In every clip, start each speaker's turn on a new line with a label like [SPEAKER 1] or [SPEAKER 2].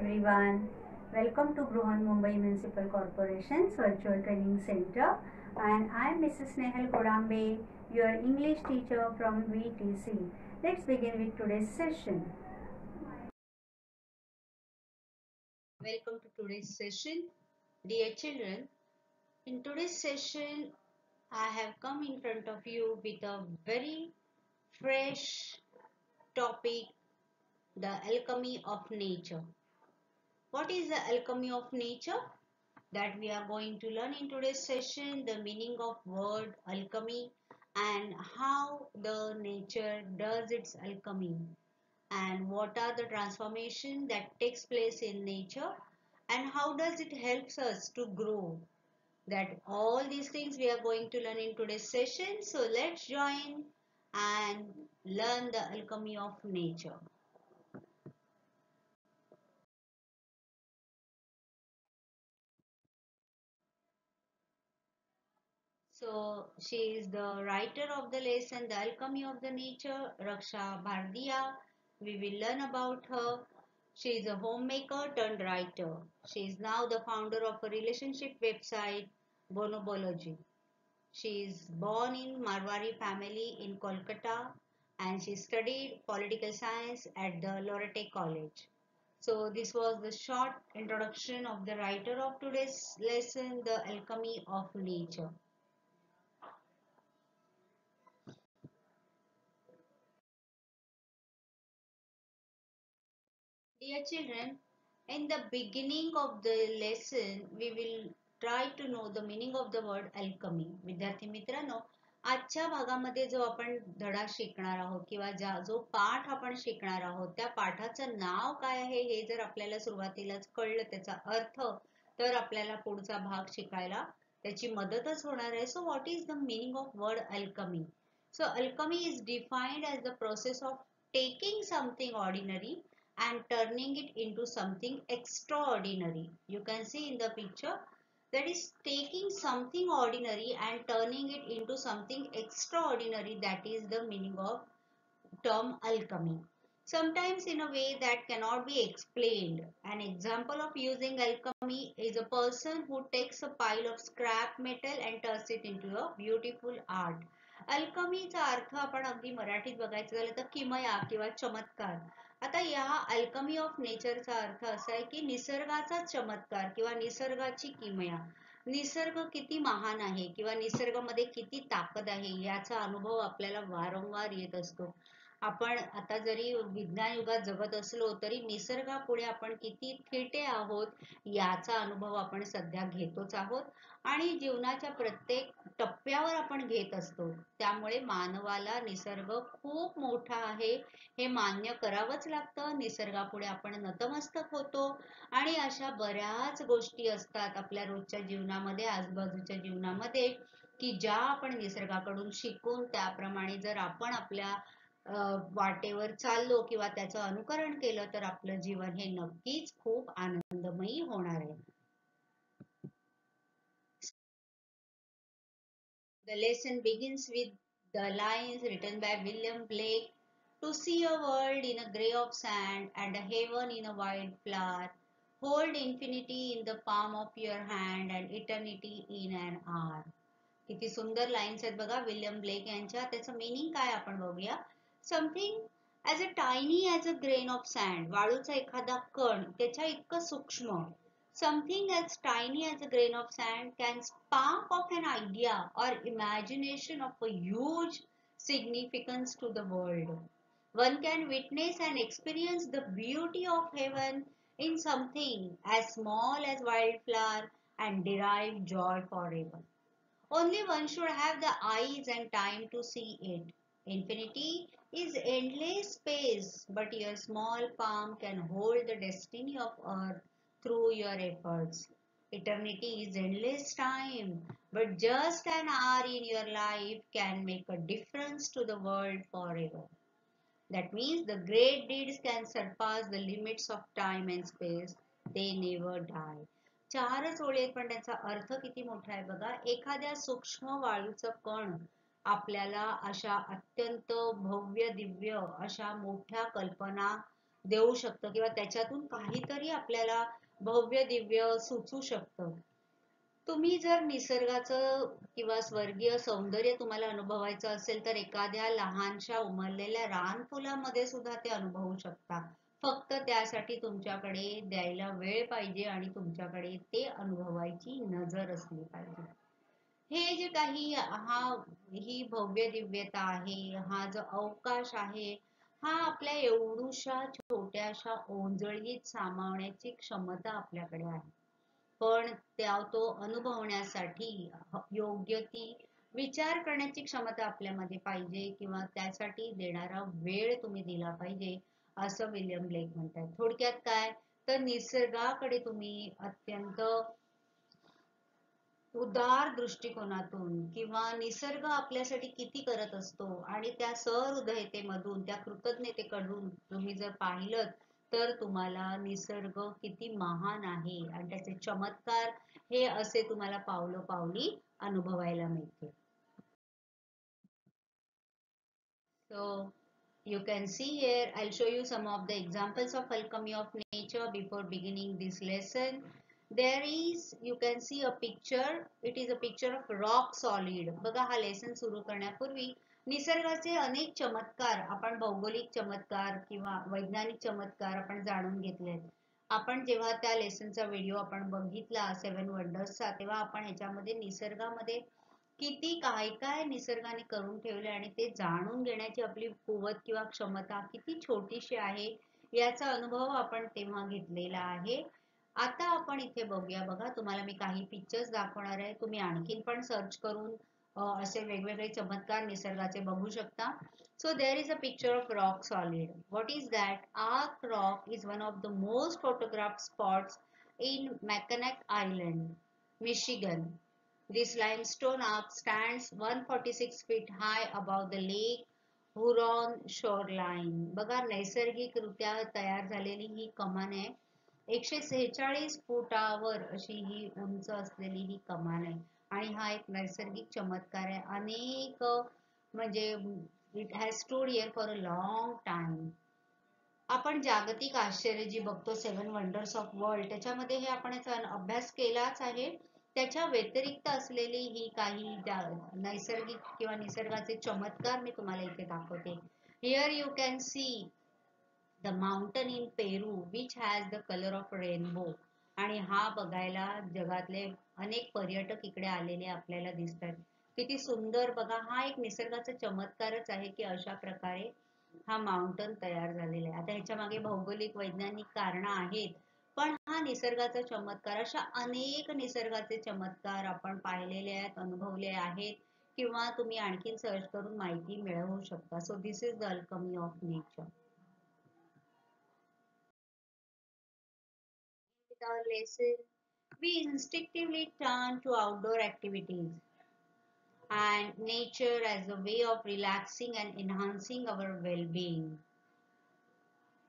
[SPEAKER 1] everyone. Welcome to Bruhan Mumbai Municipal Corporation's Virtual Training Center, and I am Mrs. Nehal Kodambe, your English teacher from VTC. Let's begin with today's session.
[SPEAKER 2] Welcome to today's session. Dear children, in today's session, I have come in front of you with a very fresh topic, the alchemy of nature. What is the alchemy of nature? That we are going to learn in today's session, the meaning of word alchemy and how the nature does its alchemy and what are the transformation that takes place in nature and how does it helps us to grow. That all these things we are going to learn in today's session. So let's join and learn the alchemy of nature. So she is the writer of the lesson, The Alchemy of the Nature, Raksha Bhardiya. We will learn about her. She is a homemaker turned writer. She is now the founder of a relationship website, Bonobology. She is born in Marwari family in Kolkata and she studied political science at the Loreto College. So this was the short introduction of the writer of today's lesson, The Alchemy of Nature. Dear children, in the beginning of the lesson, we will try to know the meaning of the word alchemy. विद्यार्थी मित्रांनो, आजच्या भागामध्ये जो आपण धडा शिकणार आहोत किंवा जो पाठ आपण शिकणार आहोत त्या पाठाचं नाव काय आहे हे जर आपल्याला सुरुवातीलाच कळलं त्याचा अर्थ तर आपल्याला पुढचा भाग शिकायला त्याची मदतच होणार आहे. So what is the meaning of word alchemy? So alchemy is defined as the process of taking something ordinary and turning it into something extraordinary. You can see in the picture that is taking something ordinary and turning it into something extraordinary. That is the meaning of term alchemy. Sometimes in a way that cannot be explained. An example of using alchemy is a person who takes a pile of scrap metal and turns it into a beautiful art. अल्कमीचा अर्थ आपण अगदी मराठीत बघायचं झालं तर किमया किंवा चमत्कार. आता या अल्कमी ऑफ नेचरचा अर्थ असा आहे की निसर्गाचा चमत्कार किंवा निसर्गाची किमया. निसर्ग किती महान आहे किंवा निसर्गामध्ये किती ताकद आहे याचा अनुभव आपल्याला वारंवार येत असतो. आपण आता जरी विज्ञान युगात जगत असलो तरी निसर्गापुढे आपण किती थिटे आहोत याचा अनुभव आपण सध्या घेतोच आहोत आणि जीवनाच्या प्रत्येक टप्प्यावर आपण घेत असतो. त्यामुळे मानवाला निसर्ग खूप मोठा आहे हे मान्य करावंच लागतं. निसर्गापुढे आपण नतमस्तक होतो आणि अशा बऱ्याच गोष्टी असतात आपल्या रोजच्या जीवनामध्ये आजूबाजूच्या जीवनामध्ये की ज्या आपण निसर्गाकडून शिकून त्याप्रमाणे जर आपण आपल्या वाटेवर चाललो किंवा त्याचं अनुकरण केलं तर आपलं जीवन हे नक्कीच खूप आनंदमयी होणार आहे. The lesson begins with the lines written by William Blake. To see a world in a grey of sand and a heaven in a white flower, hold infinity in the palm of your hand and eternity in an hour. किती सुंदर lines आहेत बघा William Blake यांच्या. त्याचं meaning काय आपण बघूया. Something as a tiny as a grain of sand, वाळूचा एखादा कण त्याच्या इतकं सूक्ष्म. Something as tiny as a grain of sand can spark off an idea or imagination of a huge significance to the world. One can witness and experience the beauty of heaven in something as small as wildflower and derive joy forever. Only one should have the eyes and time to see it. Infinity is endless space, but your small palm can hold the destiny of earth through your efforts. Eternity is endless time, but just an hour in your life can make a difference to the world forever. That means the great deeds can surpass the limits of time and space. They never die. चारच ओळी आहेत पण त्याचा अर्थ किती मोठा आहे बघा. एखाद्या सूक्ष्म वाळूचं कण आपल्याला अशा अत्यंत भव्य दिव्य अशा मोठ्या कल्पना देऊ शकतं किंवा त्याच्यातून काहीतरी आपल्याला भव्य दिव्य सुचू शकतं. तुम्ही जर निसर्गाचं किंवा स्वर्गीय सौंदर्य तुम्हाला अनुभवायचं असेल तर एखाद्या लहानशा उमललेल्या रानफुलामध्ये सुद्धा ते अनुभवू शकता. फक्त त्यासाठी तुमच्याकडे द्यायला वेळ पाहिजे आणि तुमच्याकडे ते अनुभवायची नजर असली पाहिजे. हे जे काही ही भव्य दिव्यता आहे, हा जो अवकाश आहे, हा आपल्या एवढूशा छोट्याशा ओंजळीत सामावण्याची क्षमता आपल्याकडे आहे. पण तो अनुभवण्यासाठी योग्य ती विचार करण्याची क्षमता आपल्यामध्ये पाहिजे किंवा त्यासाठी देणारा वेळ तुम्ही दिला पाहिजे, असं विल्यम ब्लेक म्हणतात. थोडक्यात काय, तर निसर्गाकडे तुम्ही अत्यंत उदार दृष्टिकोनातून किंवा निसर्ग आपल्यासाठी किती करत असतो आणि त्या सहृदयतेमधून, त्या कृतज्ञतेकडून तुम्ही जर पाहिलं तर तुम्हाला निसर्ग किती महान आहे आणि त्याचे चमत्कार हे असे तुम्हाला पावलोपावली अनुभवायला मिळते. So you can see here, I'll show you some of the examples of alchemy of nature before beginning this lesson. There is, you can see a picture, it is a picture of rock solid. बघा, हा lesson सुरू करण्यापूर्वी निसर्गाचे अनेक चमत्कार, आपण भौगोलिक चमत्कार किंवा वैज्ञानिक चमत्कार आपण जाणून घेतलेत. आपण जेव्हा त्या लेसनचा व्हिडिओ आपण बघितला 7 वंडर्सचा, तेव्हा आपण ह्याच्यामध्ये निसर्गामध्ये किती काय काय निसर्गाने करून ठेवले आणि ते जाणून घेण्याची आपली कुवत किंवा क्षमता किती छोटीशी आहे याचा अनुभव आपण तेव्हा घेतलेला आहे. आता आपण इथे बघूया. बघा, तुम्हाला मी काही पिक्चर्स दाखवणार आहे. तुम्ही आणखीन पण सर्च करून असे वेगवेगळे चमत्कार निसर्गाचे बघू शकता. So there is a picture of rock solid. What is that? Ark Rock is one of the most photographed spots in Mackinac Island, Michigan. This limestone arc stands 146 feet high above the Lake Huron shoreline. बघा, नैसर्गिकरित्या तयार झालेली ही कमान आहे. 146 फुटावर अशी ही उंच असलेली ही कमान आहे आणि हा एक नैसर्गिक चमत्कार आहे. अनेक म्हणजे it has stood here for a long time. आपण जागतिक आश्चर्य जी बघतो 7 वंडर्स ऑफ वर्ल्ड, त्याच्यामध्ये हे आपण याचा अभ्यास केलाच आहे. त्याच्या व्यतिरिक्त असलेली ही काही नैसर्गिक किंवा निसर्गाचे चमत्कार मी तुम्हाला इथे दाखवते. Here you can see the mountain in Peru which has the colour of rainbow. आणि हा बघायला जगातले अनेक पर्यटक इकडे आलेले आपल्याला दिसतात. किती सुंदर बघा, हा एक निसर्गाचा चमत्कारच आहे की अशा प्रकारे हा माउंटन तयार झालेला आहे. आता ह्याच्या मागे भौगोलिक वैज्ञानिक कारण आहेत, पण हा निसर्गाचा चमत्कार, अशा अनेक निसर्गाचे चमत्कार आपण पाहिलेले आहेत, अनुभवले आहेत किंवा तुम्ही आणखीन सर्च करून माहिती मिळवू शकता. So this is the alchemy of nature. With our lesson, we instinctively turn to outdoor activities and nature as a way of relaxing and enhancing our well-being.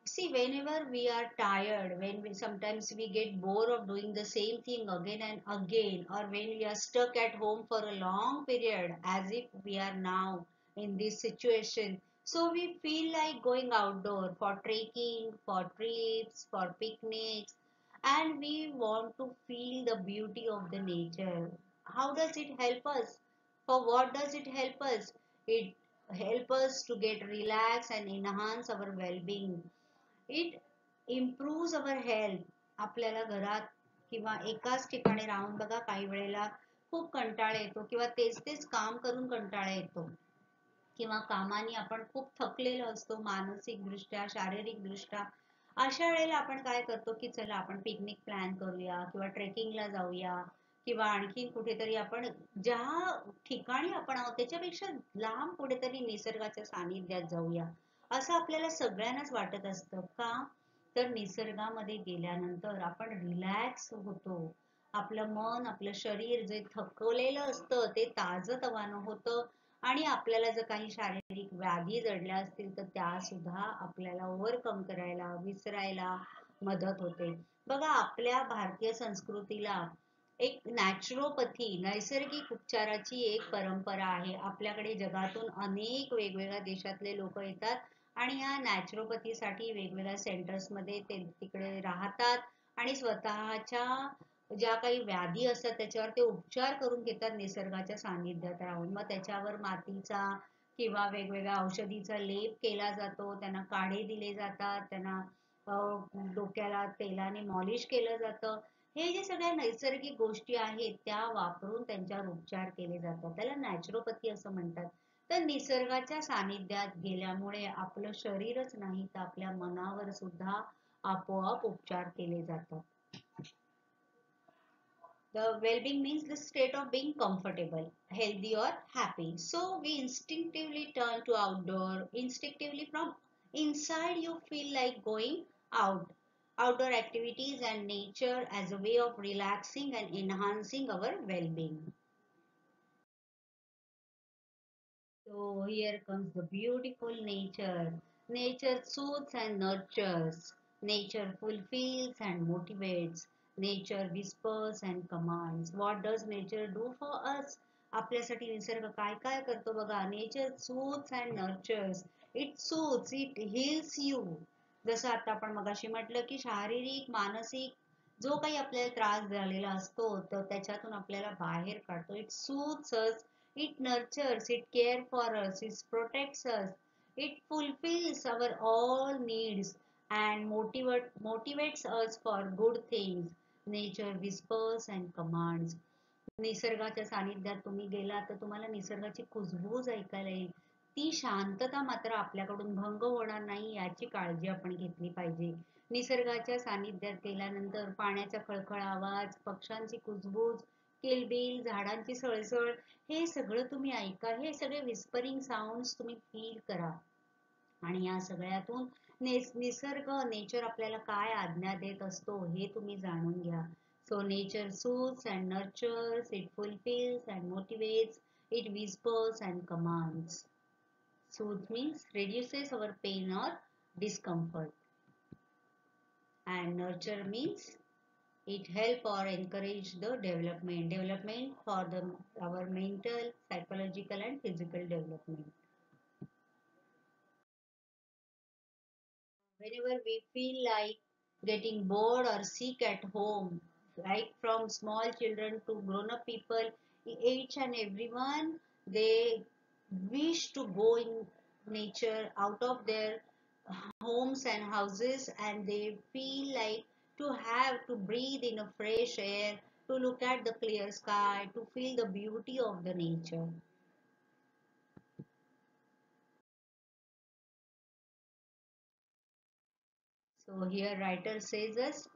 [SPEAKER 2] See, whenever we are tired, sometimes we get bored of doing the same thing again and again, or when we are stuck at home for a long period, as if we are now in this situation, so we feel like going outdoor for trekking, for trips, for picnics, and we want to feel the beauty of the nature. How does it help us? For what does it help us? It helps us to get relaxed and enhance our well-being. It improves our health. आपल्याला घरात किंवा एकाच ठिकाणी राहून बघा, काही वेळेला खूप कंटाळा येतो किंवा तेच तेच काम करून कंटाळा येतो किंवा कामाने आपण खूप थकलेलो असतो, मानसिक दृष्ट्या, शारीरिक दृष्ट्या. अशा वेळेला आपण काय करतो की चला आपण पिकनिक प्लॅन करूया किंवा ट्रेकिंगला जाऊया किंवा आणखीन कुठेतरी आपण ज्या ठिकाणी आपण आहोत त्याच्यापेक्षा लांब कुठेतरी निसर्गाच्या सानिध्यात जाऊया, असं आपल्याला सगळ्यांनाच वाटत असतं. का? तर निसर्गामध्ये गेल्यानंतर आपण रिलॅक्स होतो. आपलं मन, आपलं शरीर जे थकवलेलं असतं ते ताजंतवानं होतं आणि आपल्याला जर काही शारीरिक व्याधी जडल्या असतील तर त्या सुद्धा आपल्याला ओव्हरकम करायला, विसरायला मदत होते. बघा, आपल्या भारतीय संस्कृतीला एक नॅचरोपॅथी, नैसर्गिक उपचाराची एक परंपरा आहे. आपल्याकडे जगातून अनेक वेगवेगळ्या देशातले लोक येतात आणि ह्या नॅचरोपॅथीसाठी वेगवेगळ्या सेंटर्समध्ये ते तिकडे राहतात आणि स्वतःच्या ज्या काही व्याधी असतात त्याच्यावर ते उपचार करून घेतात निसर्गाच्या सानिध्यात राहून. मग त्याच्यावर मातीचा किंवा वेगवेगळ्या औषधीचा लेप केला जातो, त्यांना काढे दिले जातात, त्यांना डोक्याला तेलाने मॉलिश केलं जातं. हे जे सगळ्या नैसर्गिक गोष्टी आहेत त्या वापरून त्यांच्यावर उपचार केले जातात, त्याला नॅचरोपॅथी असं म्हणतात. तर निसर्गाच्या सानिध्यात गेल्यामुळे आपलं शरीरच नाही तर आपल्या मनावर सुद्धा आपोआप उपचार केले जातात. The well-being means the state of being comfortable, healthy or happy. So we instinctively turn to outdoor. Instinctively from inside you feel like going out. Outdoor activities and nature as a way of relaxing and enhancing our well-being. So here comes the beautiful nature. Nature soothes and nurtures. Nature fulfills and motivates. Nature whispers and commands. What does nature do for us? आपल्यासाठी निसर्ग काय काय करतो बघा. Nature soothes and nurtures. It soothes, it heals you. जसं आता आपण मगाशी म्हटलं की शारीरिक, मानसिक जो काही आपल्याला त्रास झालेला असतो तर त्याच्यातून आपल्याला बाहेर काढतो. It soothes us. It nurtures, it cares for us, it protects us, it fulfills our all needs and motivates us for good things. Nature whispers and commands. निसर्गाच्या सानिध्यात तुम्ही गेला तर तुम्हाला निसर्गाची कुजबूज ऐकायला येईल. ती शांतता मात्र आपल्याकडून भंग होणार नाही याची काळजी आपण घेतली पाहिजे. निसर्गाच्या सानिध्यात गेल्यानंतर पाण्याचा खळखळ आवाज, पक्ष्यांची कुजबूज, किलबिल, झाडांची सळसळ हे सगळं तुम्ही ऐका. हे सगळे विस्परिंग साऊंड्स तुम्ही फील करा आणि या सगळ्यातून निसर्ग नेचर आपल्याला काय आज्ञा देत असतो हे तुम्ही जाणून घ्या. So nature soothes and nurtures, it fulfills and motivates, it whispers and commands. Soothe means reduces our pain or discomfort. And nurture means it help or encourage the development for our mental, psychological and physical development. Whenever we feel like getting bored or sick at home, right from small children to grown-up people, each and everyone, they wish to go in nature out of their homes and houses, and they feel like to have to breathe in a fresh air, to look at the clear sky, to feel the beauty of the nature. So here writer says us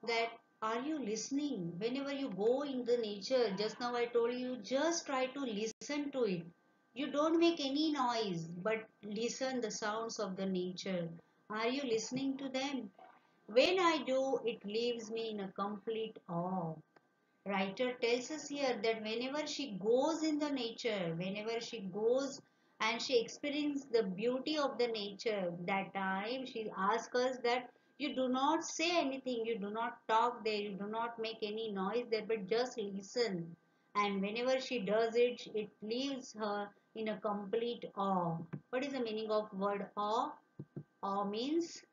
[SPEAKER 2] that are you listening whenever you go in the nature? Just now I told you, just try to listen to it. You don't make any noise, but listen the sounds of the nature. Are you listening to them? When I do, it leaves me in a complete awe. Writer tells us here that whenever she goes in the nature, whenever she goes and she experiences the beauty of the nature, that time she asks us that you do not say anything, you do not talk there, you do not make any noise there, but just listen. And whenever she does it, it leaves her in a complete awe. What is the meaning of word awe? Awe means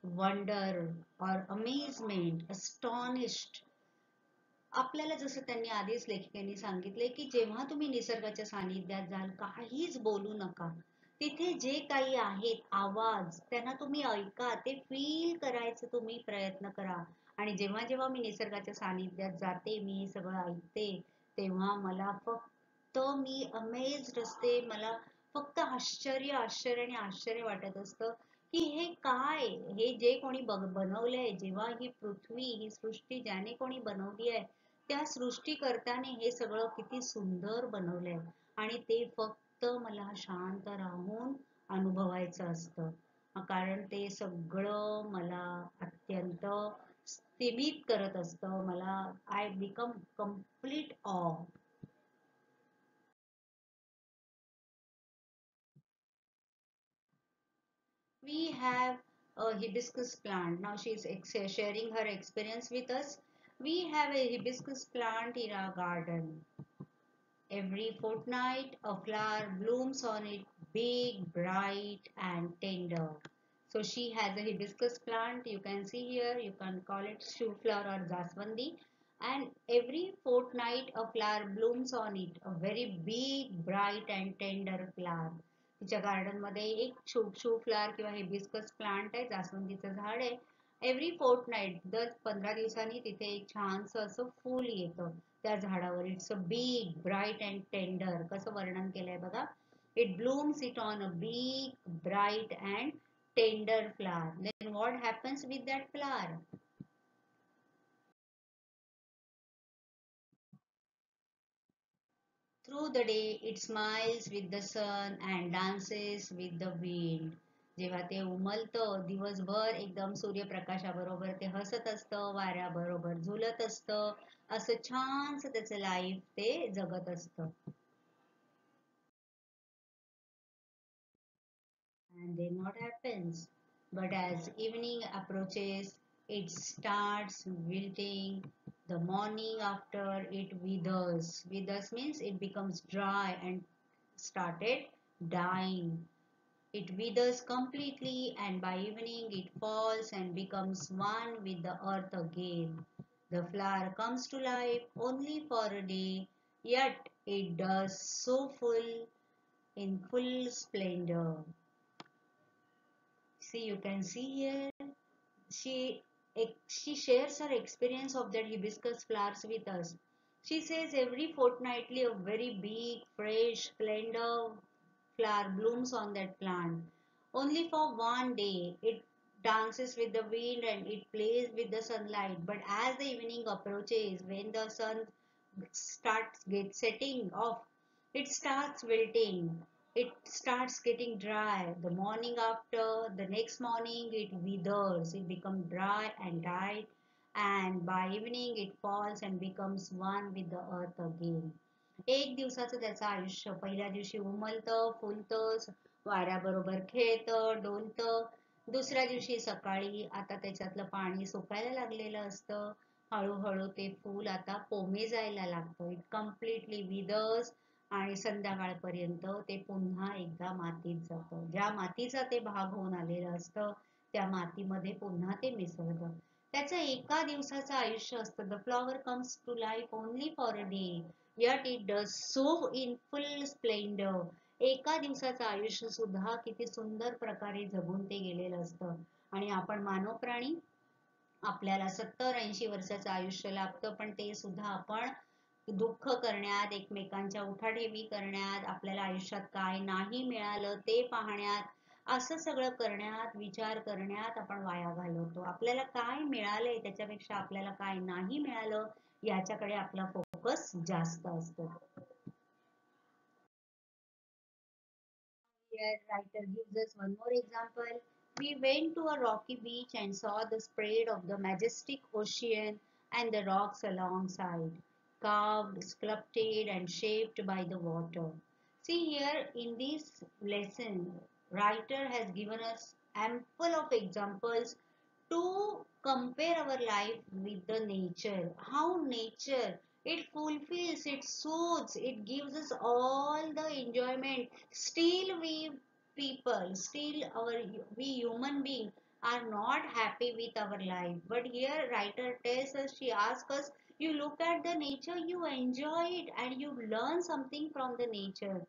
[SPEAKER 2] wonder or amazement, astonished. आपल्याला जसं त्यांनी आधीच लेखिकेने सांगितले की जेव्हा तुम्ही निसर्गाच्या सानिध्यात जाल काहीच बोलू नका. तिथे जे काही आहेत आवाज त्यांना तुम्ही ऐका, ते फील करायचं तुम्ही प्रयत्न करा. आणि जेव्हा जेव्हा मी निसर्गाच्या सानिध्यात जाते, मी हे सगळं ऐकते, तेव्हा मला फक्त मी अमेज्ड असते. मला फक्त आश्चर्य आश्चर्य आणि आश्चर्य वाटत असतं की हे काय, हे जे कोणी बनवलंय, जेव्हा ही पृथ्वी ही सृष्टी ज्याने कोणी बनवली आहे त्या सृष्टीकर्त्याने हे सगळं किती सुंदर बनवलंय आणि ते फक्त मला शांत राहून अनुभवायचं असतं. कारण ते सगळं मला अत्यंत स्तिमित करत असतं. मला आय बिकम कम्प्लीट ऑ. We have a hibiscus plant. Now she is sharing her experience with us. We have a hibiscus plant in our garden. Every fortnight, a flower blooms on it, big, bright, and tender. So she has a hibiscus plant. You can see here, you can call it shoe flower or jaswandi. And every fortnight, a flower blooms on it, a very big, bright, and tender flower. तिच्या garden मध्ये एक shoe flower किंवा hibiscus plant आहे, जास्वंदीचं झाड आहे. Every फोर्टनाईट दर 15 दिवसांनी तिथे एक छानसं असं फूल येतं त्या झाडावर. It's a big bright and tender. कसं वर्णन केलंय बघा. It blooms it on a big bright and tender flower. Then what happens with that flower? Through the day, it smiles with the sun and dances with the wind. जेव्हा ते उमलतं दिवसभर एकदम सूर्यप्रकाशाबरोबर ते हसत असतं, वाऱ्याबरोबर झुलत असतं, असं छानसं त्याचं लाईफ ते जगत असतं. And then what happens? But as evening approaches, it starts wilting. The morning after, it withers. Withers means it becomes dry and started dying. It withers completely, and by evening it falls and becomes one with the earth again. The flower comes to life only for a day, yet it does so in full splendor. See, you can see here, she she shares her experience of that hibiscus flowers with us. She says every fortnightly a very big, fresh, splendor flower blooms on that plant. Only for one day, it dances with the wind and it plays with the sunlight. But as the evening approaches, when the sun starts setting off, it starts wilting. It starts getting dry. The morning after, the next morning, it withers. It becomes dry and died. And by evening, it falls and becomes one with the earth again. एक दिवसाचं त्याचं आयुष्य. पहिल्या दिवशी उमलतं, फुलतं, वाऱ्याबरोबर खेळतं, डोलतं. दुसऱ्या दिवशी सकाळी आता त्याच्यातलं पाणी सुकायला लागलेलं असतं. हळूहळू ते फूल आता पोमे जायला लागतं. इट कम्प्लिटली विदर्स आणि संध्याकाळपर्यंत ते पुन्हा एकदा मातीत जातं. ज्या मातीचा ते भाग होऊन आलेलं असतं त्या मातीमध्ये पुन्हा ते मिसळतं. त्याचं एका दिवसाचं आयुष्य असतं. The flower comes to life only for a day, yet it does so in full splendor. एका दिवसाचं आयुष्य सुद्धा किती सुंदर प्रकारे जगून ते गेलेलं असतं. आणि आपण मानव प्राणी, आपल्याला 70-80 वर्षाचं आयुष्य लाभतं, पण ते सुद्धा आपण दुःख करण्यात, एकमेकांच्या उठाठेवी करण्यात, आपल्याला आयुष्यात काय नाही मिळालं ते पाहण्यात, असं सगळं करण्यात, विचार करण्यात आपण वाया घालवतो. आपल्याला काय मिळालंय त्याच्यापेक्षा आपल्याला काय नाही मिळालं याच्याकडे आपला फोकस जास्त असतो. Here, writer gives us one more example. We went to a rocky beach and saw the spread of the majestic ocean and the rocks alongside, carved, sculpted, and shaped by the water. See here in this lesson, writer has given us ample of examples to compare our life with the nature. How nature, it fulfills, it soothes, it gives us all the enjoyment. Still we people, still we human beings are not happy with our life. But here writer tells us, she asks us, you look at the nature, you enjoy it and you learn something from the nature.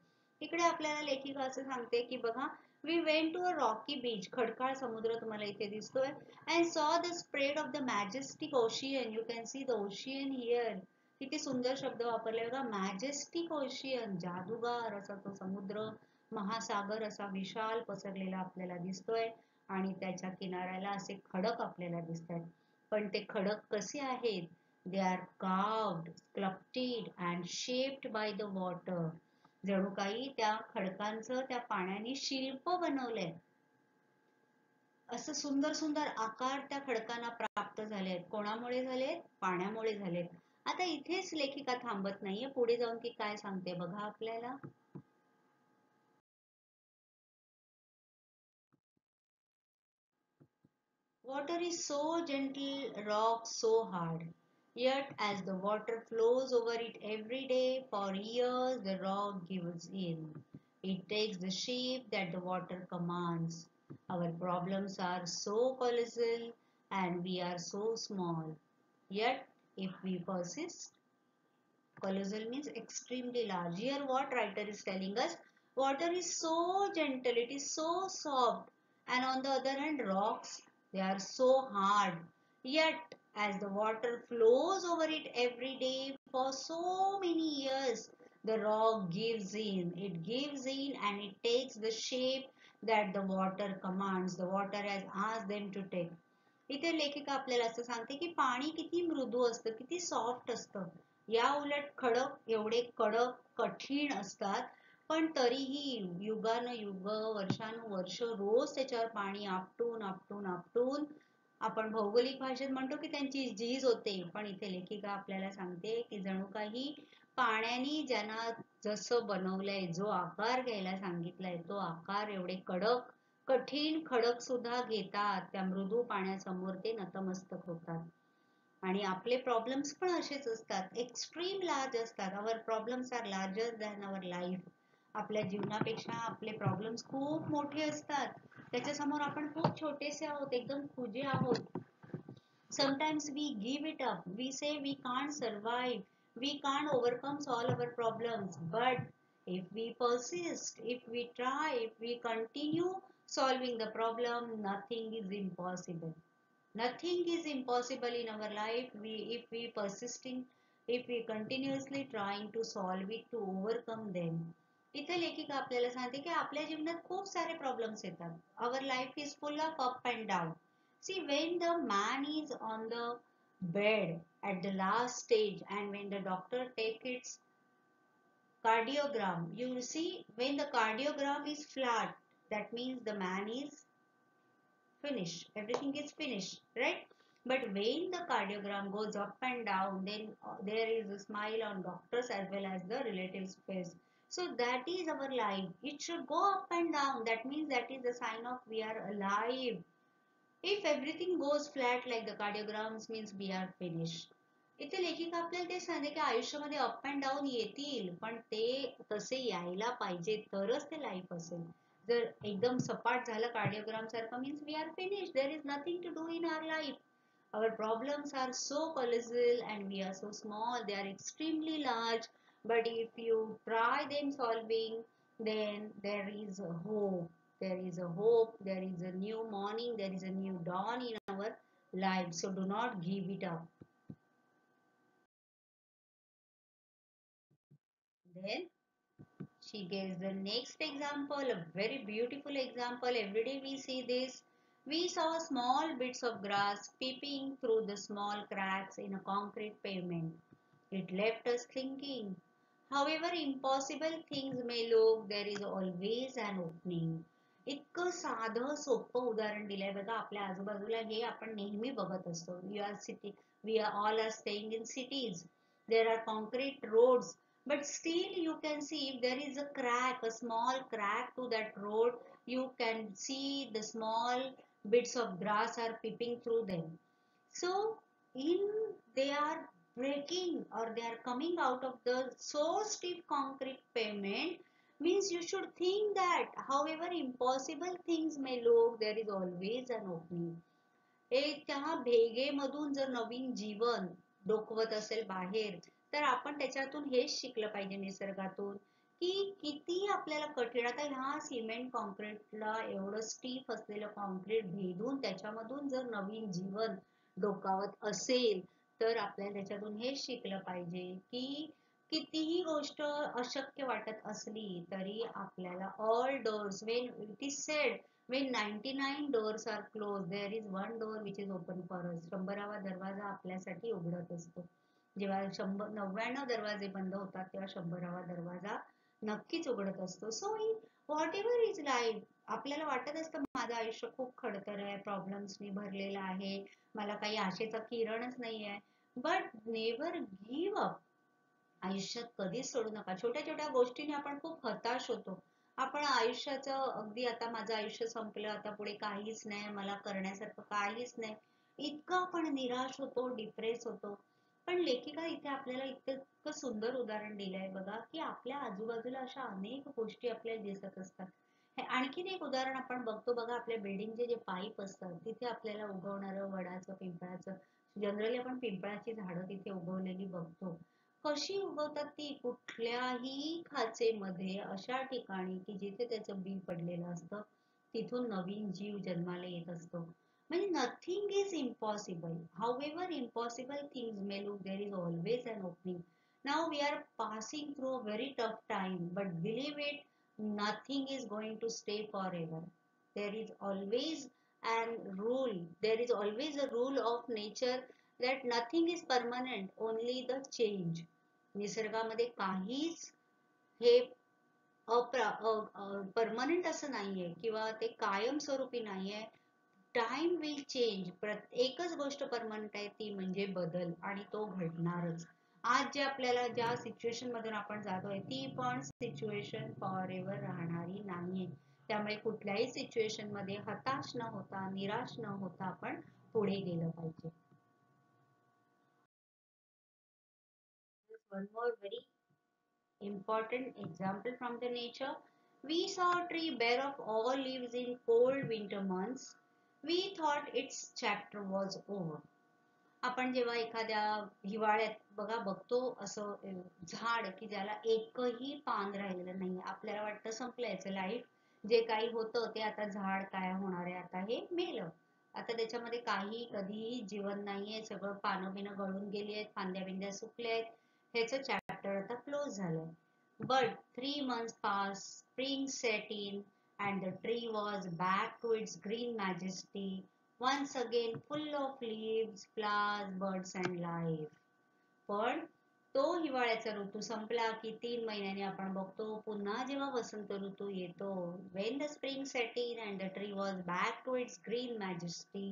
[SPEAKER 2] इकडे आपल्याला लेखिका असं सांगते की बघा, we went to a rocky beach, खडकाळ समुद्र तुम्हाला इथे दिसतोय, and saw the spread of the majestic ocean. You can see the ocean here. किती सुंदर शब्द वापरले बघा, मॅजेस्टिक ओशियन, जादूगार असा तो समुद्र, महासागर असा विशाल पसरलेला आपल्याला दिसतोय आणि त्याच्या किनाऱ्याला असे खडक आपल्याला दिसतात. पण ते खडक कसे आहेत? They are carved, sculpted and shaped by the water. जणू काही त्या खडकांचं त्या पाण्याने शिल्प बनवलंय. असं सुंदर सुंदर आकार त्या खडकांना प्राप्त झालेत. कोणामुळे झालेत? पाण्यामुळे झालेत. आता इथेच लेखिका थांबत नाहीये, पुढे जाऊन ती काय सांगते बघा आपल्याला. Water is so gentle, rock so hard. Yet as the water flows over it every day, for years the rock gives in. It takes the shape that the water commands. Our problems are so colossal and we are so small. Yet if we persist, colossal means extremely large. Here what writer is telling us, water is so gentle, it is so soft, and on the other hand rocks, they are so hard. Yet as the water flows over it every day for so many years, the rock gives in. It gives in and it takes the shape that the water commands. The water has asked them to take. इथे लेखिका आपल्याला असं सांगते की पाणी किती मृदू असतं, किती सॉफ्ट असतं. या उलट खडक एवढे कडक कठीण असतात, पण तरीही युगानुयुग वर्षानुवर्ष रोज त्याच्यावर पाणी आपटून आपटून आपटून आपण भौगोलिक भाषेत म्हणतो की त्यांची झीज होते. पण इथे लेखिका आपल्याला सांगते की जणू काही पाण्याने ज्यांना जसं बनवलंय, जो आकार घ्यायला सांगितलाय, तो आकार एवढे कडक कठीण खडक सुद्धा घेतात. त्या मृदू पाण्यासमोर ते नतमस्तक होतात. आणि आपले प्रॉब्लेम्स पण असेच असतात, एक्स्ट्रीम लार्ज असतात. आवर प्रॉब्लेम्स आर लार्जर दॅन आवर लाईफ. आपल्या जीवनापेक्षा आपले प्रॉब्लेम्स खूप मोठे असतात. त्याच्यासमोर आपण खूप छोटेसे आहोत, एकदम खुजे आहोत. Sometimes we give it up. We say we can't survive. We can't overcome all our problems. But if we persist, if we try, if we continue solving the problem, nothing is impossible. Nothing is impossible in our life. If we persisting, if we continuously trying to solve it, to overcome them. इथे लेखिका आपल्याला सांगते की आपल्या जीवनात खूप सारे problems येतात. Our life is full of up and down. See, when the man is on the bed at the last stage and when the doctor takes its cardiogram, you will see when the cardiogram is flat, that means the man is finished. Everything is finished, right? But when the cardiogram goes up and down, then there is a smile on doctors as well as the relatives' face. So that is our life. It should go up and down. That means that is a sign of we are alive. If everything goes flat like the cardiograms means we are finished. इथे लेखिका आपल्याला ते सांगते की आयुष्यामध्ये up and down येतील, पण ते तसे यायला पाहिजे तरच ते लाईफ असेल. जर एकदम सपाट झालं कार्डिओग्राम सारखं means we are finish. There is nothing to do in our life. Our problems are so colossal and we are so small. They are extremely large. But if you try them solving, then there is a hope. There is a hope. There is a new morning. There is a new dawn in our life. So do not give it up. Then she gives the next example, a very beautiful example. Every day we see this. We saw small bits of grass peeping through the small cracks in a concrete pavement. It left us thinking, however impossible things may look, there is always an opening. इतकं साधं सोपं उदाहरण दिलंय बघा. आपल्या आजूबाजूला हे आपण नेहमी बघत असतो. We are all are staying in cities. There are concrete roads, but still you can see if there is a crack, a small crack to that road, you can see the small bits of grass are peeping through them. So in they are breaking or they are coming out of the so stiff concrete pavement, means you should think that however impossible things may look, there is always an opening. त्या भेगेमधून जर नवीन जीवन डोकवत असेल बाहेर, तर आपण त्याच्यातून हेच शिकलं पाहिजे निसर्गातून की किती आपल्याला कठीण. आता ह्या सिमेंट कॉन्क्रीटला एवढं स्टीफ असलेलं कॉन्क्रीट भेदून त्याच्यामधून जर नवीन जीवन डोकावत असेल, तर आपल्याला त्याच्यातून हेच शिकलं पाहिजे की कितीही गोष्ट अशक्य वाटत असली तरी आपल्याला all doors, when it is said when 99 doors are closed, there is one door which is open for us. 100वा दरवाजा आपल्यासाठी उघडत असतो. जेव्हा 99 दरवाजे बंद होतात तेव्हा 100वा दरवाजा नक्कीच उघडत असतो. So what ever is life, आपल्याला वाटत असतं माझं आयुष्य खूप खडतर आहे, प्रॉब्लेम्सनी भरलेलं आहे, मला काही आशेचा किरणच नाहीये. But never give up. आयुष्यात कधीच सोडू नका. छोट्या छोट्या गोष्टीने आपण खूप हताश होतो. आपण आयुष्याचं अगदी आता माझं आयुष्य संपलं, आता पुढे काहीच नाही, मला करण्यासारखं काहीच नाही, इतकं आपण निराश होतो, डिप्रेस होतो. पण लेखिका इथे आपल्याला इतकं सुंदर उदाहरण दिलंय बघा, की आपल्या आजूबाजूला अशा अनेक गोष्टी आपल्याला दिसत असतात. हे आणखीन एक उदाहरण आपण बघतो बघा, आपल्या बिल्डिंगचे जे पाईप असतात तिथे आपल्याला उगवणारं वडाचं, पिंपळाचं, जनरली आपण पिंपळाची झाडं तिथे उगवलेली बघतो. कशी उगवतात ती? कुठल्याही खाचेमध्ये अशा ठिकाणी की जिथे त्याचं बी पडलेलं असतं, तिथून नवीन जीव जन्माला येत असतो. म्हणजे nothing is impossible. However impossible things may look, there is always an opening. Now we are passing through a very tough time, but believe it, nothing is going to stay forever. There is always an rule. There is always a rule of nature that nothing is permanent, only the change. निसर्गामध्ये काहीच हे permanent असं नाहीये किंवा ते कायमस्वरूपी नाहीये. Time will change. एकच गोष्ट परमनंट आहे ती म्हणजे बदल, आणि तो घडणारच. आज जे आपल्याला ज्या सिच्युएशन मधून आपण जातोय ती पण सिच्युएशन फॉर एव्हर राहणारी नाहीये. त्यामुळे कुठल्याही सिच्युएशन मध्ये हताश न होता, निराश न होता आपण पुढे गेलं पाहिजे. One more very important example from the nature. We saw a tree bare of all leaves in cold winter months. We thought its chapter was over. आपण जेव्हा एखाद्या हिवाळ्यात बघा बघतो असं झाड की ज्याला एकही पान राहिलेलं नाही, आपल्याला वाटतं संपलं याचं लाईफ, जे काही होतं ते आता झाड काय होणार आहे, आता हे मेलं, आता त्याच्यामध्ये काही कधीही जीवन नाहीये, सगळं पानं बिनं गळून गेली आहेत, फांद्या बिंद्या सुकल्या आहेत, ह्याचं चॅप्टर आता क्लोज झालंय. But 3 months passed, spring set in, and the tree was back to its green majesty, once again full of leaves, flowers, birds and life. पण तो हिवाळ्याचा ऋतू संपला की 3 महिन्यांनी आपण बघतो पुन्हा जेव्हा वसंत ऋतू येतो, when the spring set in and the tree was back to its green majesty,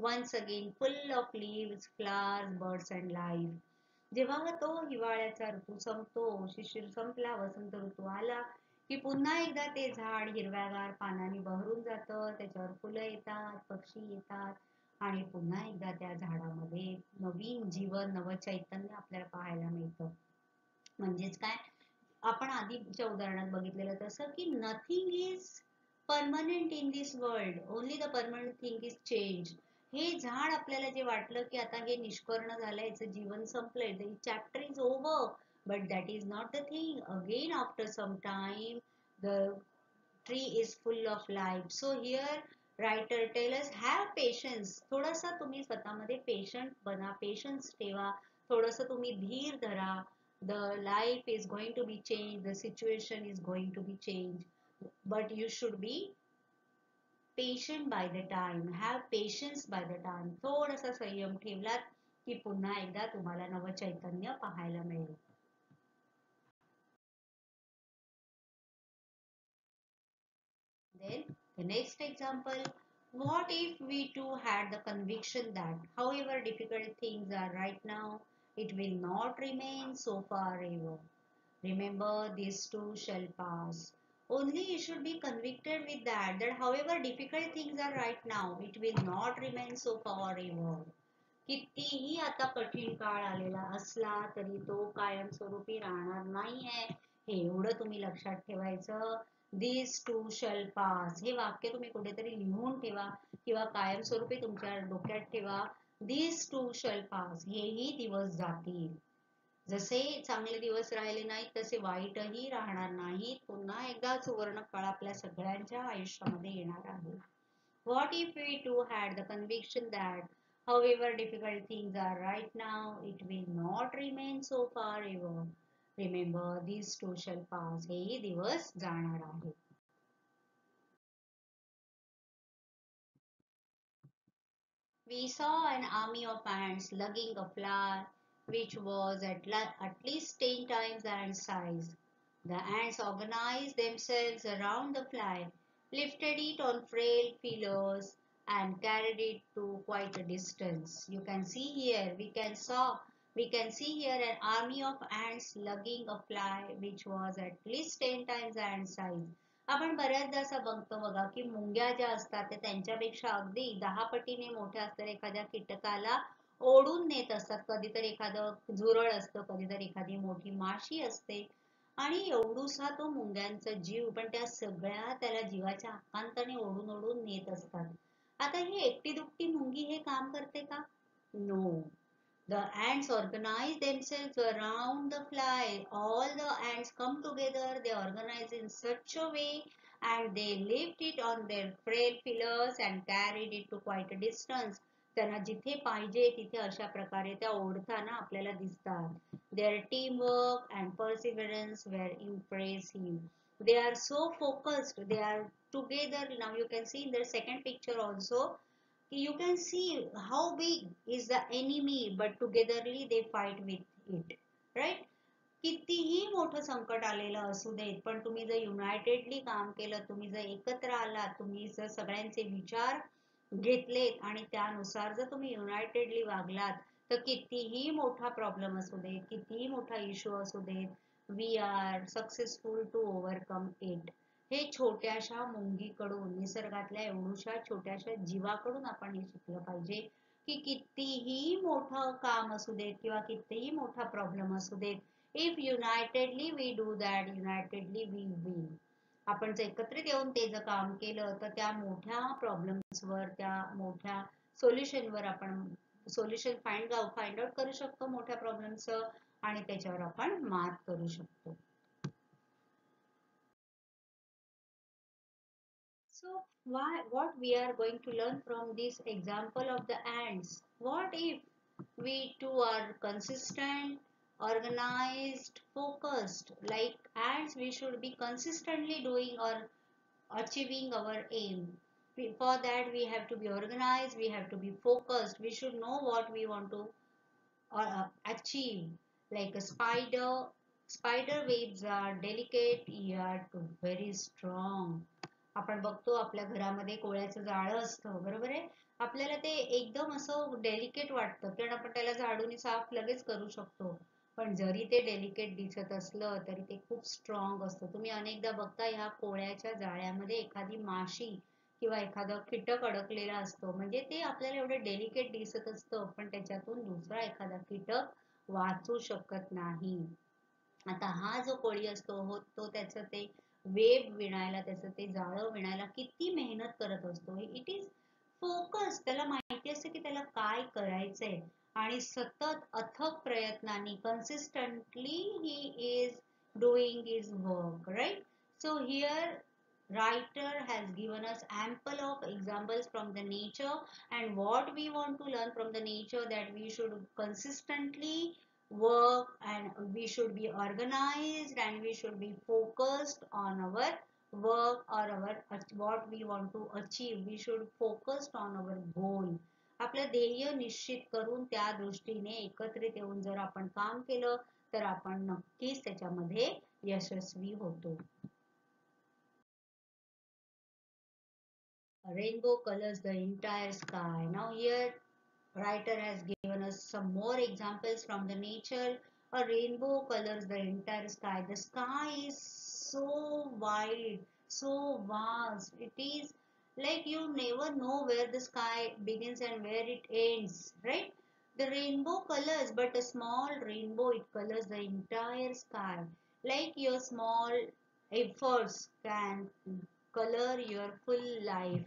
[SPEAKER 2] once again full of leaves, flowers, birds and life. जेव्हा तो हिवाळ्याचा ऋतू संपतो, शिशिर संपला, वसंत ऋतू आला की पुन्हा एकदा ते झाड हिरव्यागार पानांनी बहरून जातं, त्याच्यावर फुलं येतात, पक्षी येतात, आणि पुन्हा एकदा त्या झाडामध्ये नवीन जीवन, नवं चैतन्य आपल्याला पाहायला मिळतं. म्हणजेच काय, आपण आधीच्या उदाहरणात बघितलेलं तसं की nothing is permanent in this world, only the permanent thing is change. हे झाड आपल्याला जे वाटलं की आता हे निष्कर्ण झालंय, याचं जीवन संपलंय, the chapter is over, but that is not the thing. Again after some time the tree is full of life. So here writer tell us, have patience. थोडासा तुम्ही स्वतःमध्ये पेशंट बना, पेशन्स ठेवा, थोडंसं तुम्ही धीर धरा. The life is going to be changed, the situation is going to be changed, but you should be patient by the time, have patience by the time. थोडासा संयम ठेवलात की पुन्हा एकदा तुम्हाला नव चैतन्य पाहायला मिळेल. Then the next example, what if we too had the conviction that however difficult things are right now, it will not remain so forever. Remember, this too shall pass. Only you should be convicted with that, that however difficult things are right now, it will not remain so forever. कितीही आता कठीण काळ आलेला असला तरी तो कायमस्वरूपी राहणार नाहीये, हे एवढं तुम्ही लक्षात ठेवायचं. दिस टू शॅल पास, हे वाक्य तुम्ही कुठेतरी लिहून ठेवा किंवा कायमस्वरूपी तुमच्या डोक्यात ठेवा. दिस टू शॅल पास, हेही दिवस जातील. जसे चांगले दिवस राहिले नाहीत तसे वाईटही राहणार नाहीत. पुन्हा एकदा सुवर्ण काळ आपल्या सगळ्यांच्या आयुष्यामध्ये येणार आहे. What if we too had the conviction that however difficult things are right now, it will not remain so forever. Remember, these too shall pass. हेही दिवस जाणार आहे. We saw an army of ants lugging a flower which was at least 10 times the ant size. The ants organized themselves around the fly, lifted it on frail feelers, and carried it to quite a distance. You can see here, we can see here an army of ants lugging a fly which was at least 10 times the ant size. आपण बऱ्याचदा असं बघतो बघा की मुंग्या ज्या असतात ते त्यांच्यापेक्षा अगदी 10 पटीने मोठ्या असलेल्या एखाद्या कीटकाला ओढून नेत असतात. कधीतरी एखादं झुरळ असतं, कधीतरी एखादी मोठी माशी असते आणि एवढूसा तो मुंग्यांचा जीव, पण त्या सगळ्या त्याला जीवाच्या आकांताने ओढून ओढून नेत असतात. आता ही एकटी दुकटी मुंगी हे काम करते का? No. The ants organize themselves around the fly. All the ants come together, they organize in such a way and they lift it on their frail feelers and carried it to quite a distance. त्यांना जिथे पाहिजे तिथे अशा प्रकारे त्या ओढताना आपल्याला दिसतात. Their teamwork and perseverance were impressive. They are so focused, they are together. Now you can see in the second picture also, you can see how big is the enemy but togetherly they fight with it, right? कितीही मोठं संकट आलेलं असू देत, पण तुम्ही जर युनायटेडली काम केलं, तुम्ही जर एकत्र आलात, तुम्ही जर सगळ्यांचे विचार घेतलेत आणि त्यानुसार जर तुम्ही युनायटेडली वागलात, तर कितीही मोठा प्रॉब्लेम असू देत, कितीही मोठा इश्यू असू देत, we are successful to overcome it. हे छोट्याशा मुंगीकडून, निसर्गातल्या एवढूशा छोट्याशा जीवाकडून आपण हे शिकलं पाहिजे की कितीही मोठं काम असू देत किंवा कितीही मोठा प्रॉब्लेम असू देत, if unitedly we do that, unitedly we will. आपण जर एकत्रित येऊन ते जर काम केलं तर त्या मोठ्या प्रॉब्लेम्सवर, त्या मोठ्या सोल्युशनवर आपण सोल्युशन फाइंड आउट करू शकतो मोठ्या प्रॉब्लेमचं, आणि त्याच्यावर आपण मात करू शकतो. So what we are going to learn from this example of the ants? What if we too are consistent, organized, focused? Like ants, we should be consistently doing or achieving our aim. For that, we have to be organized, we have to be focused, we should know what we want to achieve. Like a spider webs are delicate yet very strong. आपण बघतो आपल्या घरामध्ये कोळ्याचं जाळं असतं, बरोबर आहे. आपल्याला ते एकदम असं डेलिकेट वाटतं, कारण आपण त्याला झाडून साफ लगेच करू शकतो, पण जरी ते डेलिकेट दिसत असलं तरी ते खूप स्ट्रॉंग असतं. तुम्ही अनेकदा बघता ह्या कोळ्याच्या जाळ्यामध्ये एखादी माशी किंवा एखादं कीटक अडकलेला असतो, म्हणजे ते आपल्याला एवढं डेलिकेट दिसत असतं, पण त्याच्यातून दुसरा एखादा कीटक वाचू शकत नाही. आता हा जो कोळी असतो हो, तो त्याचं ते वेब विणायला, त्याचं ते जाळं विणायला किती मेहनत करत असतो. It is focus. त्याला माहिती असते की त्याला काय करायचंय आणि सतत अथक प्रयत्नांनी consistently he is doing his work, right? So here writer has given us ample of examples from the nature, and what we want to learn from the nature, that we should consistently work and we should be organized and we should be focused on our work or our what we want to achieve. We should focus on our goal. आपलं ध्येय निश्चित करून त्या दृष्टीने एकत्रित येऊन जर आपण काम केलं तर आपण नक्कीच त्याच्यामध्ये यशस्वी होतो. Rainbow colors the entire sky. Now here writer has given us some more examples from the nature. A rainbow colors the entire sky. The sky is so wide, so vast. It is like you never know where the sky begins and where it ends, right? The rainbow colors, but a small rainbow, it colors the entire sky. Like your small efforts can color your full life.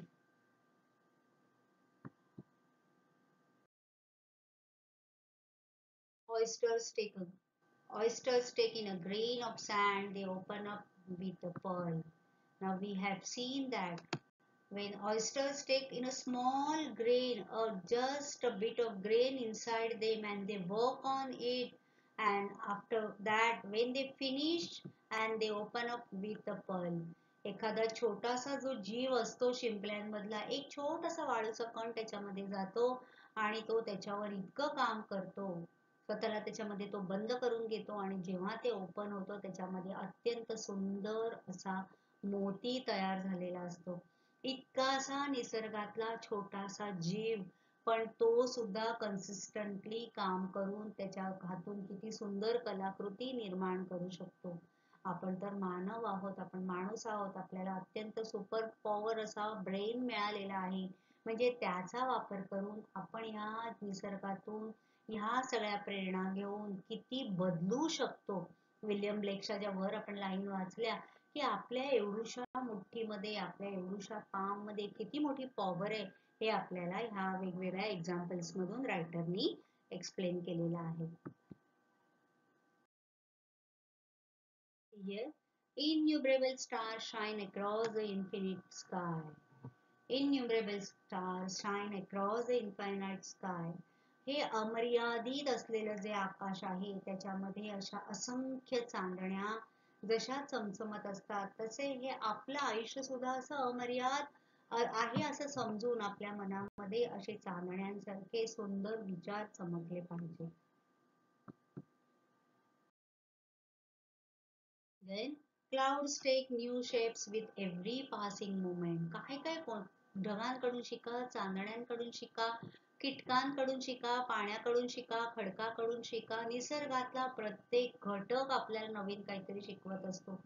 [SPEAKER 2] Oysters take oysters take in a grain of sand, they open up with a pearl. Now we have seen that when oysters take in a small grain or just a bit of grain inside them and they work on it, and after that when they finish and they open up with a pearl. एखादा छोटासा जो जीव असतो शिंपल्यांमधला, एक छोटासा वाळूचा कण त्याच्यामध्ये जातो आणि तो त्याच्यावर इतकं काम करतो, स्वतःला त्याच्यामध्ये तो बंद करून घेतो आणि जेव्हा ते ओपन होतो त्याच्यामध्ये अत्यंत सुंदर असा मोती तयार झालेला असतो. इतकासा निसर्गातला छोटासा जीव, पण तो सुद्धा कन्सिस्टंटली काम करून त्याच्या हातून किती सुंदर कलाकृती निर्माण करू शकतो. आपण तर मानव आहोत, आपण माणूस आहोत, आपल्याला अत्यंत सुपर पॉवर असा ब्रेन मिळालेला आहे, म्हणजे त्याचा वापर करून आपण ह्या निसर्गातून ह्या सगळ्या प्रेरणा घेऊन किती बदलू शकतो. विल्यम ब्लेकच्या ज्या वर आपण लाईन वाचल्या की आपल्या एवढूशा मुठ्ठीमध्ये, आपल्या एवढूशा पाम मध्ये किती मोठी पॉवर आहे हे आपल्याला ह्या वेगवेगळ्या एक्झाम्पल्स मधून रायटरनी एक्सप्लेन केलेलं आहे. Here, innumerable stars shine across the infinite sky. Innumerable stars shine across the infinite sky. हे अमर्यादित असलेलं जे आकाश आहे त्याच्यामध्ये अशा असंख्य चांदण्या जशा चमचमत असतात, तसे हे आपलं आयुष्य सुद्धा असं अमर्याद आहे असं समजून आपल्या मनामध्ये असे चांदण्यांसारखे सुंदर विचार चमकले पाहिजे. Then clouds take new shapes with every passing moment. काय काय ढगांकडून शिका, चांदण्यांकडून शिका, कीटकांकडून शिका, पाण्याकडून शिका, खडकाकडून शिका. निसर्गातला प्रत्येक घटक आपल्याला नवीन काहीतरी शिकवत असतो.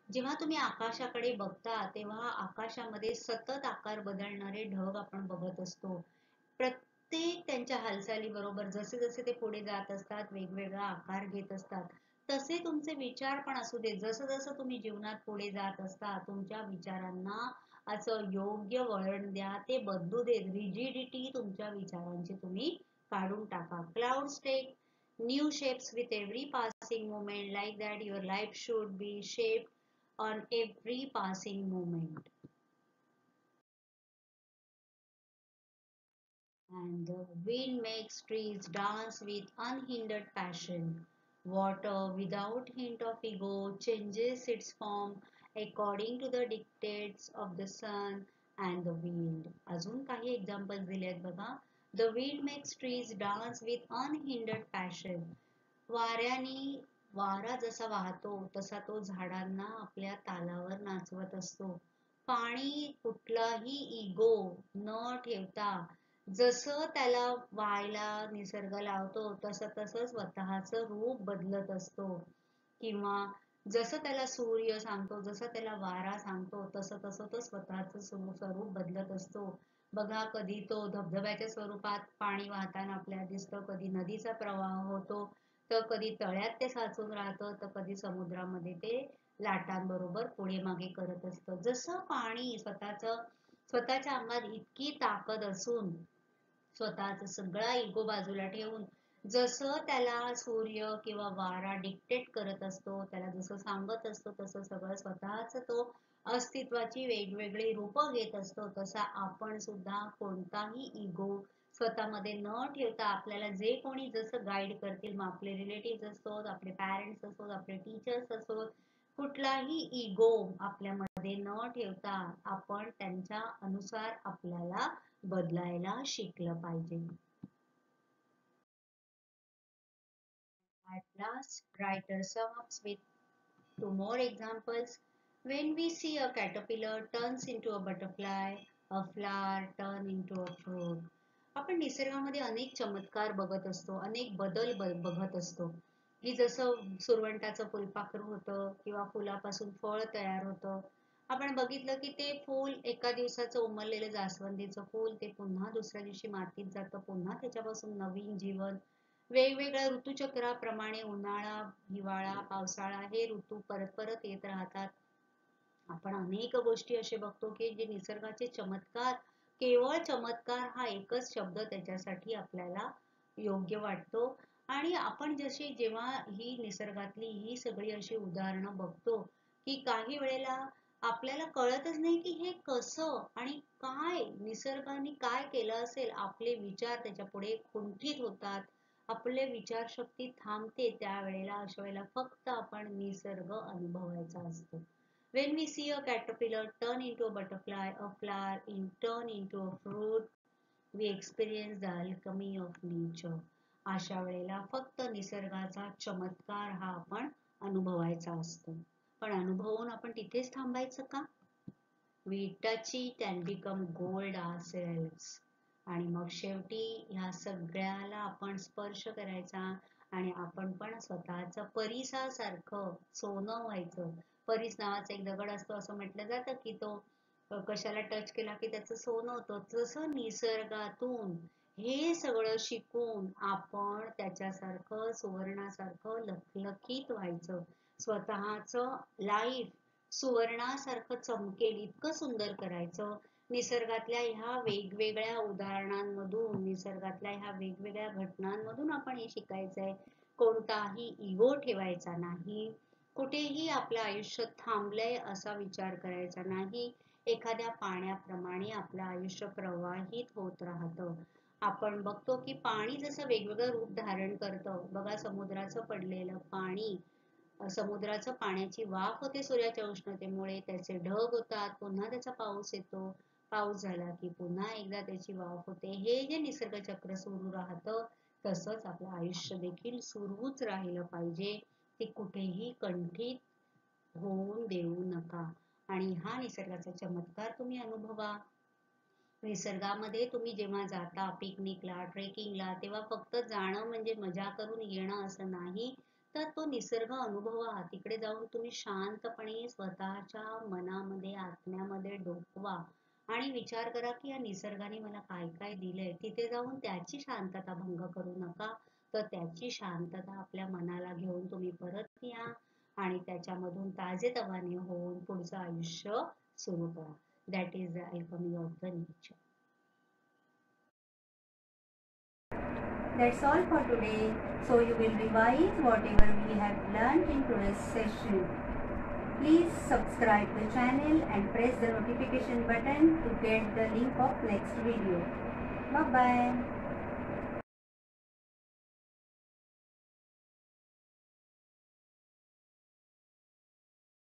[SPEAKER 2] जेव्हा तुम्ही आकाशाकडे बघता तेव्हा आकाशामध्ये सतत आकार बदलणारे ढग आपण बघत असतो. प्रत्येक त्यांच्या हालचाली बरोबर जसे जसे ते पुढे जात असतात वेगवेगळा आकार घेत असतात. तसे तुमचे विचार पण असू दे. जसं जसं तुम्ही जीवनात पुढे जात असता तुमच्या विचारांना असं योग्य वळण द्या, ते बदलू दे. रिजिडिटी तुमच्या विचारांची तुम्ही काढून टाका. Clouds take new shapes with every passing moment. Like that your life should be shaped on every passing moment. And the wind makes trees dance with unhindered passion. Water, without hint of ego, changes its form according to the dictates of the sun and the wind. अजून काही examples दिले आहेत बघा. The wind makes trees dance with unhindered passion. वाऱ्याने वारा जसा वाहतो तसा तो झाडांना आपल्या तालावर नाचवत असतो. पाणी कुठलाही इगो न ठेवता जसं त्याला वाहायला निसर्ग लावतो तसं तसं स्वतःचं रूप बदलत असतो. किंवा जसं त्याला सूर्य सांगतो, जसं त्याला वारा सांगतो तसं तसं तो स्वतःचं स्वरूप बदलत असतो. बघा, कधी तो धबधब्याच्या स्वरूपात पाणी वाहताना आपल्याला दिसतं, कधी नदीचा प्रवाह होतो, तर कधी तळ्यात ते साचून राहतं, तर कधी समुद्रामध्ये ते लाटांबरोबर पुढे मागे करत असतं. जसं पाणी स्वतःच्या अंगात इतकी ताकद असून स्वतःचा सगळा इगो बाजूला ठेवून जसं त्याला सूर्य किंवा वारा डिक्टेट करत असतो, त्याला जसं सांगत असतो तसं सगळं स्वतःच तो अस्तित्वाची वेगवेगळी रूप घेत असतो, तसा आपण सुद्धा कोणताही इगो स्वतःमध्ये न ठेवता आपल्याला जे कोणी जसं गाईड करतील, मग आपले रिलेटिव्ह असोत, आपले पॅरेंट्स असोत, आपले टीचर्स असोत, कुठलाही इगो आपल्यामध्ये न ठेवता आपण त्यांच्या अनुसार आपल्याला बदलायला शिकलं पाहिजे. At last, writer sums with two more examples. When we see a caterpillar turns into a butterfly, a flower turn into a fruit. आपण निसर्गामध्ये अनेक चमत्कार बघत असतो, अनेक बदल बघत असतो, की जसं सुरवंटाचं फुलपाखरू होतं किंवा फुलापासून फळ तयार होतं. आपण बघितलं की ते फूल एका दिवसाचं उमललेलं जास्वंदीचं फूल ते पुन्हा दुसऱ्या दिवशी मातीत जातं, पुन्हा त्याच्यापासून नवीन जीवन. वेगवेगळ्या ऋतुचक्राप्रमाणे उन्हाळा, हिवाळा, पावसाळा हे ऋतू परत परत येत राहतात. आपण अनेक गोष्टी असे बघतो की जे निसर्गाचे चमत्कार, केवळ चमत्कार हा एकच शब्द त्याच्यासाठी आपल्याला योग्य वाटतो. आणि आपण जशी जेव्हा ही निसर्गातली ही सगळी अशी उदाहरणं बघतो की काही वेळेला आपल्याला कळतच नाही की हे कसं आणि काय निसर्गाने काय केलं असेल. आपले विचार त्याच्या पुढे खुंटीत होतात, आपले विचारशक्ती थांबते. त्यावेळेला अशा वेळेला फक्त आपण निसर्ग अनुभवायचा असतो. When we see a caterpillar turn into a butterfly, a flower turn into a fruit, we experience the alchemy of nature. अशा वेळेला फक्त निसर्गाचा चमत्कार हा आपण अनुभवायचा असतो. पण अनुभवून आपण तिथेच थांबायचं का? We touch it and become gold ourselves. आणि मग शेवटी ह्या सगळ्याला आपण स्पर्श करायचा आणि आपण पण स्वतःच परिसासारखं सोनं व्हायचं. परीस नावाचा एक दगड असतो असं म्हटलं जातं की तो कशाला टच केला की त्याचं सोनं होतं, तसं निसर्गातून हे सगळं शिकून आपण त्याच्यासारखं सुवर्णासारखं लखलखीत व्हायचं. स्वतःचं लाईफ सुवर्णासारखं चमकेल इतकं सुंदर करायचं. निसर्गातल्या ह्या वेगवेगळ्या उदाहरणांमधून, निसर्गातल्या ह्या वेगवेगळ्या घटनांमधून आपण हे शिकायचंय. कोणताही इगो ठेवायचा नाही, कुठेही आपलं आयुष्य थांबलंय असा विचार करायचा नाही. एखाद्या पाण्याप्रमाणे आपलं आयुष्य प्रवाहित होत राहतं. आपण बघतो की पाणी जसं वेगवेगळं रूप धारण करतं, बघा समुद्राचं पडलेलं पाणी, समुद्राचं पाण्याची वाफ होते सूर्याच्या उष्णतेमुळे, त्याचे ढग होतात, पुन्हा त्याचा पाऊस येतो, पाऊस झाला की पुन्हा एकदा त्याची वाफ होते. हे जे निसर्ग चक्र सुरू राहतं, तसंच आपलं आयुष्य देखील सुरूच राहिलं पाहिजे. ते कुठेही कंठित होऊन देऊ नका. आणि हा निसर्गाचा चमत्कार तुम्ही अनुभवा. निसर्गामध्ये तुम्ही जेव्हा जाता पिकनिकला, ट्रेकिंगला, तेव्हा फक्त जाणं म्हणजे मजा करून येणं असं नाही, तर तो निसर्ग अनुभवा. तिकडे जाऊन तुम्ही शांतपणे स्वतःच्या मनामध्ये, आत्म्यामध्ये डोकवा आणि विचार करा की या निसर्गाने मला काय काय दिलंय. तिथे जाऊन त्याची शांतता भंग करू नका, तर त्याची शांतता आपल्या मनाला घेऊन तुम्ही परत या आणि त्याच्यामधून ताजेतवाने होऊन पुढचं आयुष्य सुरू करा. That is the alchemy of the nature.
[SPEAKER 1] That's all for today. So you will revise whatever we have learned in today's session. Please subscribe the channel and press the notification button to get the link of next video. Bye bye.